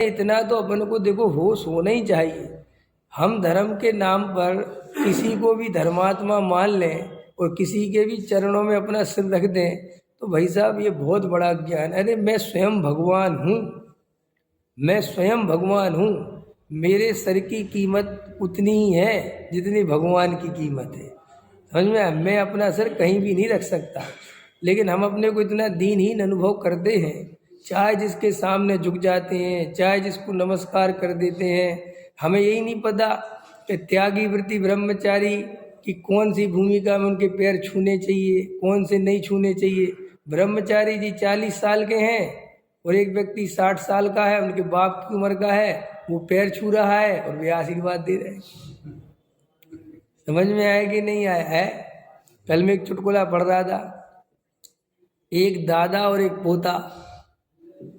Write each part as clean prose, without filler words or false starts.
इतना तो अपन को देखो होश होना ही चाहिए। हम धर्म के नाम पर किसी को भी धर्मात्मा मान लें और किसी के भी चरणों में अपना सिर रख दें तो भाई साहब ये बहुत बड़ा ज्ञान। अरे मैं स्वयं भगवान हूँ, मैं स्वयं भगवान हूँ। मेरे सर की कीमत उतनी ही है जितनी भगवान की कीमत है। समझ में? मैं अपना सर कहीं भी नहीं रख सकता, लेकिन हम अपने को इतना दीनहीन अनुभव करते हैं, चाहे जिसके सामने झुक जाते हैं, चाहे जिसको नमस्कार कर देते हैं। हमें यही नहीं पता कि त्यागी वृत्ति ब्रह्मचारी की कौन सी भूमिका में उनके पैर छूने चाहिए, कौन से नहीं छूने चाहिए। ब्रह्मचारी जी 40 साल के हैं और एक व्यक्ति 60 साल का है, उनके बाप की उम्र का है, वो पैर छू रहा है और वे आशीर्वाद दे रहे हैं। समझ में आया कि नहीं आया है? कल में एक चुटकुला पढ़ रहा था। एक दादा और एक पोता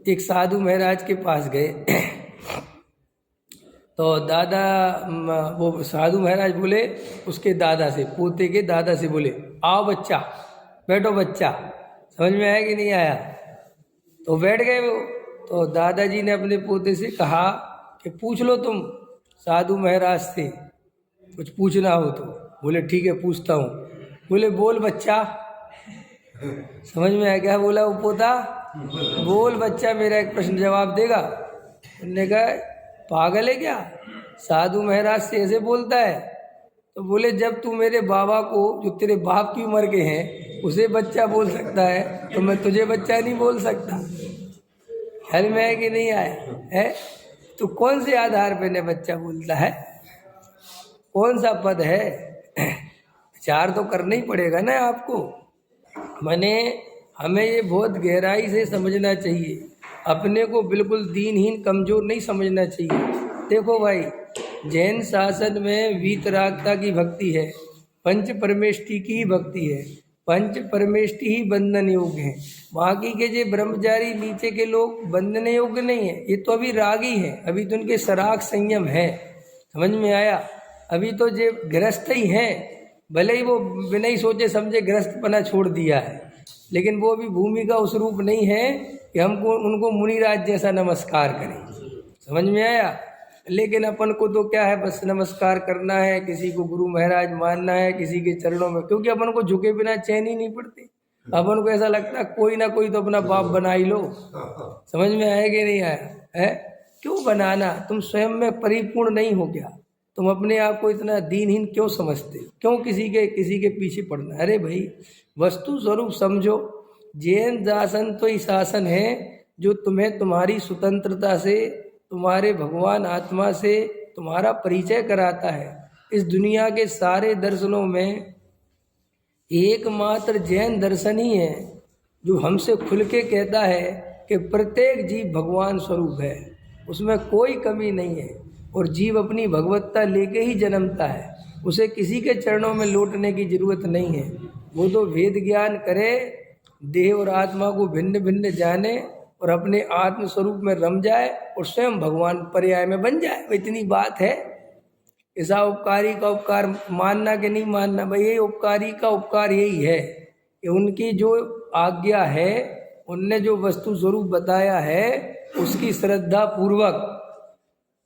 एक साधु महाराज के पास गए। तो दादा, वो साधु महाराज बोले उसके दादा से, पोते के दादा से बोले, आओ बच्चा, बैठो बच्चा। समझ में आया कि नहीं आया? तो बैठ गए वो। तो दादाजी ने अपने पोते से कहा कि पूछ लो तुम साधु महाराज से, कुछ पूछना हो तो। बोले ठीक है पूछता हूँ। बोले बोल बच्चा। समझ में आया क्या बोला वो पोता? बोल बच्चा, मेरा एक प्रश्न जवाब देगा। उन्होंने कहा पागल है क्या, साधु महाराज से ऐसे बोलता है? तो बोले जब तू मेरे बाबा को, जो तेरे बाप की उम्र के हैं, उसे बच्चा बोल सकता है तो मैं तुझे बच्चा नहीं बोल सकता। ख्याल में है कि नहीं आया है? तो कौन से आधार पे ने बच्चा बोलता है? कौन सा पद है? विचार तो करना ही पड़ेगा ना आपको। मैंने हमें ये बहुत गहराई से समझना चाहिए, अपने को बिल्कुल दीनहीन कमज़ोर नहीं समझना चाहिए। देखो भाई, जैन शासन में वीतरागता की भक्ति है, पंच परमेष्टि की ही भक्ति है, पंच परमेष्टि ही बंधन योग्य है। बाकी के जो ब्रह्मचारी नीचे के लोग बंधन योग्य नहीं है, ये तो अभी रागी है, अभी तो उनके सराग संयम है। समझ में आया? अभी तो जो गृहस्थ ही हैं, भले ही वो बिना ही सोचे समझे गृहस्थपना छोड़ दिया है, लेकिन वो भी भूमि का उस रूप नहीं है कि हमको उनको मुनिराज जैसा नमस्कार करें। समझ में आया? लेकिन अपन को तो क्या है, बस नमस्कार करना है, किसी को गुरु महाराज मानना है, किसी के चरणों में, क्योंकि अपन को झुके बिना चैन ही नहीं पड़ती। अपन को ऐसा लगता है कोई ना कोई तो अपना बाप बना ही लो। समझ में आया कि नहीं आया है? क्यों बनाना? तुम स्वयं में परिपूर्ण नहीं हो गया? तुम अपने आप को इतना दीनहीन क्यों समझते हो? क्यों किसी के पीछे पड़ना? अरे भाई, वस्तु स्वरूप समझो। जैन शासन तो ही शासन है जो तुम्हें तुम्हारी स्वतंत्रता से, तुम्हारे भगवान आत्मा से तुम्हारा परिचय कराता है। इस दुनिया के सारे दर्शनों में एकमात्र जैन दर्शन ही है जो हमसे खुल के कहता है कि प्रत्येक जीव भगवान स्वरूप है, उसमें कोई कमी नहीं है, और जीव अपनी भगवत्ता लेके ही जन्मता है। उसे किसी के चरणों में लौटने की जरूरत नहीं है। वो तो वेद ज्ञान करे, देह और आत्मा को भिन्न भिन्न जाने और अपने आत्म स्वरूप में रम जाए और स्वयं भगवान पर्याय में बन जाए। इतनी बात है। ऐसा उपकारी का उपकार मानना कि नहीं मानना, भाई ये उपकारी का उपकार यही है कि उनकी जो आज्ञा है, उनने जो वस्तु स्वरूप बताया है, उसकी श्रद्धा पूर्वक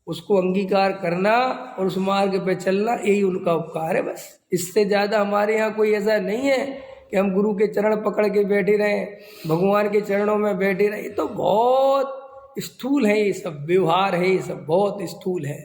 उसको अंगीकार करना और उस मार्ग पे चलना, यही उनका उपकार है। बस इससे ज़्यादा हमारे यहाँ कोई ऐसा नहीं है कि हम गुरु के चरण पकड़ के बैठे रहें, भगवान के चरणों में बैठे रहें। ये तो बहुत स्थूल है, ये सब व्यवहार है, ये सब बहुत स्थूल है।